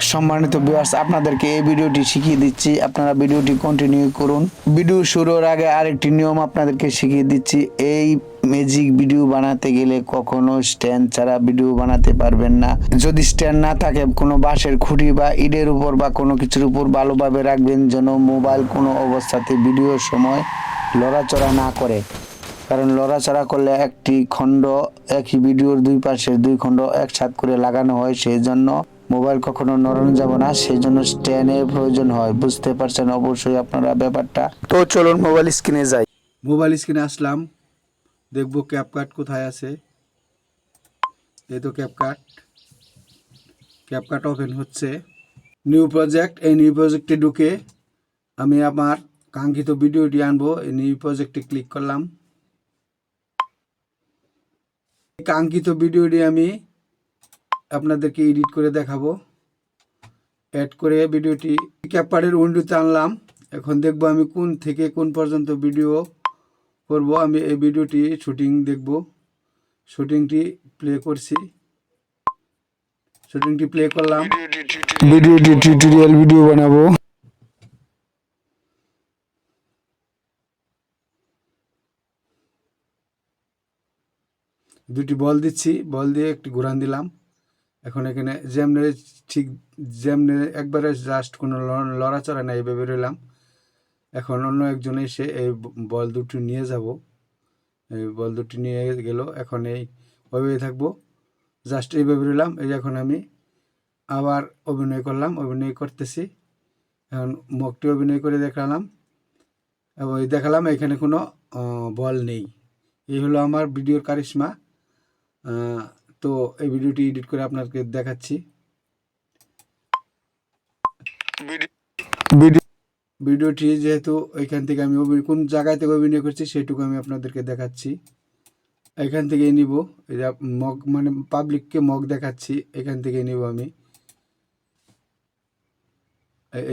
সম্মানিত ভিউয়ার্স, আপনাদেরকে এই ভিডিওটি শিখিয়ে দিচ্ছি, আপনারা ভিডিওটি কন্টিনিউ করুন। ভিডিও শুরুর আগে আরেকটি নিয়ম আপনাদেরকে শিখিয়ে দিচ্ছি। এই ম্যাজিক ভিডিও বানাতে গেলে কখনো স্ট্যান্ড ছাড়া ভিডিও বানাতে পারবেন না। যদি স্ট্যান্ড না থাকে, কোনো বাঁশের খুঁটি বা ইটের উপর বা কোনো কিছুর উপর ভালোভাবে রাখবেন, যেন মোবাইল কোনো অবস্থাতে ভিডিওর সময় লড়াচড়া না করে। কারণ লড়াচড়া করলে একটি খণ্ড, একই ভিডিওর দুই পাশের দুই খণ্ড একসাথে করে লাগানো হয়, সেই জন্য মোবাইল কখনো নড়ানো যাবে না, সেই জন্য স্ট্যান্ডের প্রয়োজন হয়। বুঝতে পারছেন অবশ্যই আপনারা ব্যাপারটা। তো চলুন মোবাইল স্ক্রিনে যাই। মোবাইল স্ক্রিনে আসলাম, দেখবো ক্যাপকাট কোথায় আছে। এই তো ক্যাপকাট ওপেন হচ্ছে। নিউ প্রজেক্ট, এই নিউ প্রজেক্টে ঢুকে আমি আমার কাঙ্ক্ষিত ভিডিওটি আনবো। এই নিউ প্রজেক্টে ক্লিক করলাম। কাঙ্ক্ষিত ভিডিওটি আমি আপনাদেরকে এডিট করে দেখাবো। অ্যাড করে ভিডিওটি ক্যাপকাটের উইন্ডোতে আনলাম। এখন দেখবো আমি কোন থেকে কোন পর্যন্ত ভিডিও করব। আমি এই ভিডিওটি শুটিং দেখব। শুটিংটি প্লে করছি, শুটিংটি প্লে করলাম। ভিডিওটি টিউটোরিয়াল ভিডিও বানাবো। দুটি বল দিচ্ছি, বল দিয়ে একটি ঘুরান দিলাম। এখন এখানে যেমনে ঠিক যেমনে একবারে জাস্ট কোনো লড়াচড়া নাই, এইভাবে রইলাম। এখন অন্য একজন এসে এই বল দুটি নিয়ে যাব। এই বল দুটি নিয়ে গেল। এখন এই ওইভাবে থাকবো, জাস্ট এইভাবে রইলাম। এই এখন আমি আবার অভিনয় করলাম, অভিনয় করতেছি। এখন মুখটি অভিনয় করে দেখালাম এবং দেখালাম এখানে কোনো বল নেই। এই হলো আমার ভিডিওর কারিশমা। তো এই ভিডিওটি এডিট করে আপনাকে দেখাচ্ছি। ভিডিওটি যেহেতু এখান থেকে আমি কোন জায়গায় থেকে অভিনয় করছি সেটুকু আমি আপনাদেরকে দেখাচ্ছি। এখান থেকে নিব, মগ মানে পাবলিককে মগ দেখাচ্ছি, এখান থেকে নিব আমি।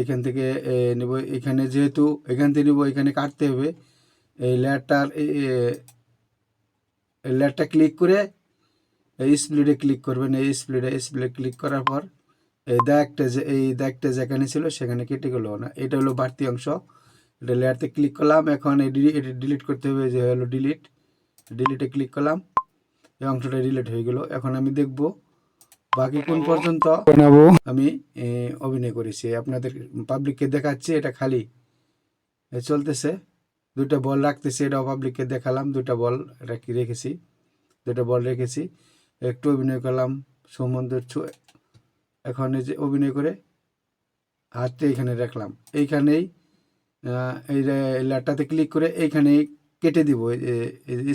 এখান থেকে নেব। এখানে যেহেতু এখান থেকে নিব, এখানে কাটতে হবে। এই লেয়ারটা ক্লিক করে এই স্প্লিটে ক্লিক করবেন। এই স্প্লিটে ক্লিক করার পর এই দাগটা যেখানে ছিল সেখানে কেটে গেল না, এটা হলো বাড়তি অংশ। এটা লেয়ারতে ক্লিক করলাম। এখন এটা ডিলিট করতে হবে, যে হলো ডিলিটে ক্লিক করলাম, এই অংশটা ডিলিট হয়ে গেল। এখন আমি দেখব বাকি কোন পর্যন্ত আমি অভিনয় করেছি, আপনাদের পাবলিককে দেখাচ্ছি। এটা খালি চলতেছে, দুইটা বল রাখতেছি, এটাও পাবলিককে দেখালাম। দুইটা বল রেখেছি, একটু অভিনয় করলাম সমুদ্রের এখন এই যে অভিনয় করে হাতটা এইখানে রাখলাম। এইখানেই এই লেয়ারটাতে ক্লিক করে এইখানেই কেটে দিব।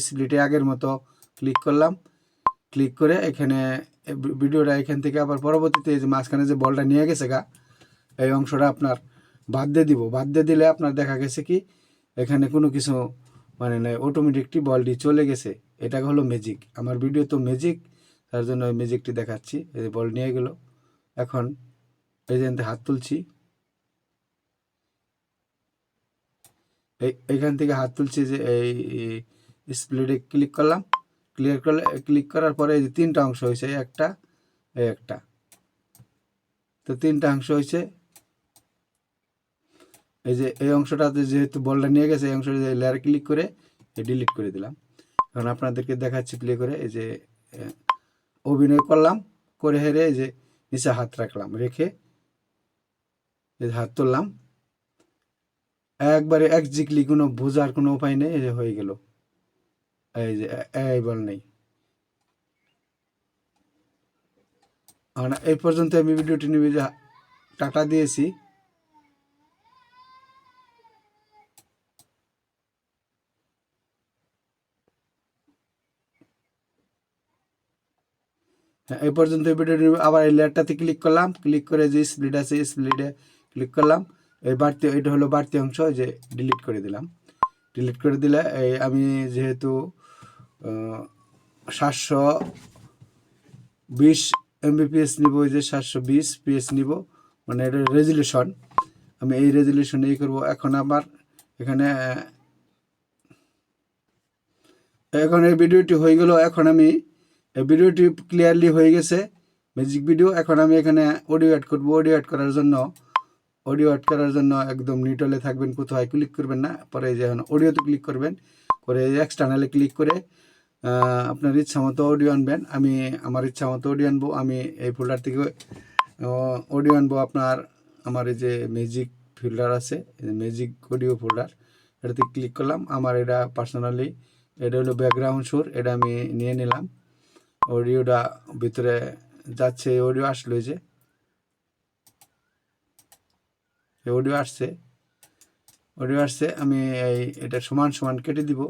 স্প্লিটে আগের মতো ক্লিক করলাম, ক্লিক করে এখানে ভিডিওটা এখান থেকে আবার পরবর্তীতে যে মাঝখানে যে বলটা নিয়ে গেছে এই অংশটা আপনার বাদ দিয়ে দিব। বাদ দিয়ে দিলে আপনার দেখা গেছে কি এখানে কোনো কিছু মানে নাই, অটোমেটিকটি বলটি চলে গেছে। এটা হলো ম্যাজিক। আমার ভিডিও তো ম্যাজিক, তার জন্য ওই ম্যাজিকটি দেখাচ্ছি। এই বল নিয়ে গেল। এখন এই যে হাত তুলছি, এইখান থেকে হাত তুলছি, যে এই স্প্লিটে ক্লিক করলাম। ক্লিক করার পরে এই যে তিনটা অংশ হয়েছে, একটা তো তিনটা অংশ হয়েছে। এই যে এই অংশটাতে যেহেতু বলটা নিয়ে গেছে, এই অংশটা লেয়ার ক্লিক করে ডিলিট করে দিলাম। এখন আপনাদেরকে দেখাচ্ছি প্লে করে। এই যে অভিনয় করলাম, করে হেরে এই যে নিচে হাত রাখলাম, রেখে এই হাত তুললাম। একবারে একজিকলি কোনো বোঝার কোনো উপায় নেই, এই যে হয়ে গেল। এই যে এই বল নেই। এই পর্যন্ত আমি ভিডিওটি নিয়ে যে টাটা দিয়েছি। হ্যাঁ, এই পর্যন্ত ভিডিওটি আবার এই লেয়ারটাতে ক্লিক করলাম, ক্লিক করে যে স্প্লিট আছে স্প্লিটে ক্লিক করলাম। এটা হলো বাড়তি অংশ, যে ডিলিট করে দিলাম। ডিলিট করে দিলে আমি যেহেতু 720 MBPS নিব, ওই যে 720 PS নিব, মানে এটা রেজুলেশন। আমি এই রেজুলেশন করব। এখন আমার এখানে এখন এই ভিডিওটি হয়ে গেল। এখন আমি এই ভিডিওটি ক্লিয়ারলি হয়ে গেছে, ম্যাজিক ভিডিও। এখন আমি এখানে অডিও অ্যাড করব। অডিও অ্যাড করার জন্য একদম নিটলে থাকবেন, কোথায় ক্লিক করবেন না, পরে এই যে এখন অডিওতে ক্লিক করবেন, করে এক্সটার্নালে ক্লিক করে আপনার ইচ্ছা মতো অডিও আনবেন। আমি আমার ইচ্ছা মতো অডিও আনবো। আমি এই ফোল্ডার থেকে অডিও আনবো আপনার, আমার এই যে ম্যাজিক ফোল্ডার আছে, ম্যাজিক অডিও ফোল্ডার, এটাতে ক্লিক করলাম। আমার এটা পার্সোনালি এটা হলো ব্যাকগ্রাউন্ড সুর, এটা আমি নিয়ে নিলাম। অডিওটা ভিতরে যাচ্ছে, অডিও আসলো, এই যে অডিও আসছে। আমি এটা সমান সমান কেটে দিব।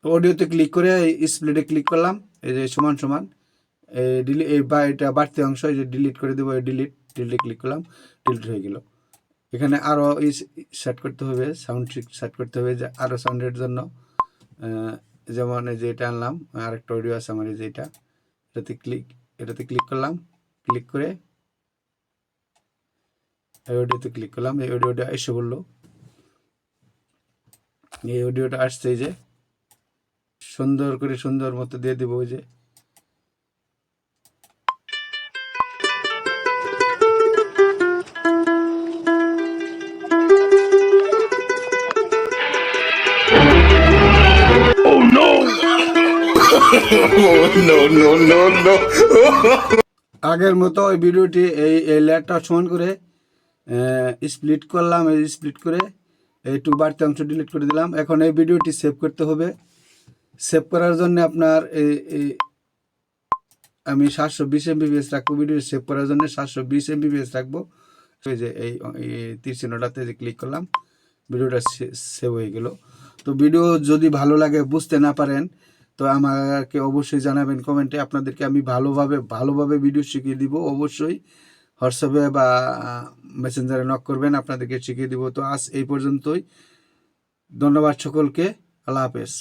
অডিওতে ক্লিক করে স্প্লিটে ক্লিক করলাম, এই যে সমান সমান এটা বাড়তি অংশ এই যে ডিলিট করে দেবো। ডিলিটে ক্লিক করলাম, ডিলিট হয়ে গেল। এখানে আরও সেট করতে হবে, সাউন্ড সেট করতে হবে, যে আরও সাউন্ডের জন্য। যেমন এই যে এটা আনলাম, আরেকটা অডিও আছে আমার, এই যে এটাতে ক্লিক করলাম, ক্লিক করে এই অডিওতে ক্লিক করলাম। এই অডিওটা এসে বললো, এই অডিওটা আসছে, এই যে সুন্দর মতো দিয়ে দিব। ওই যে আগের মতো ওই ভিডিওটি এই লেয়ারটা সমান করে স্প্লিট করলাম। এই স্প্লিট করে একটু বাড়তি অংশ ডিলিট করে দিলাম। এখন এই ভিডিওটি সেভ করতে হবে। সেভ করার জন্য আপনার আমি 720 MB রাখবো। ভিডিও সেভ করার জন্য 720 MB রাখবো। এই যে এই তীর চিহ্নটাতে যে ক্লিক করলাম, ভিডিওটা সেভ হয়ে গেল। তো ভিডিও যদি ভালো লাগে, বুঝতে না পারেন, তো আমাকে অবশ্যই জানাবেন কমেন্টে। আপনাদেরকে আমি ভালোভাবে ভিডিও শিখিয়ে দিব। অবশ্যই হোয়াটসঅ্যাপে বা মেসেঞ্জারে নক করবেন, আপনাদেরকে শিখিয়ে দিব। তো আজ এই পর্যন্তই। ধন্যবাদ সকলকে। আল্লাহ হাফেজ।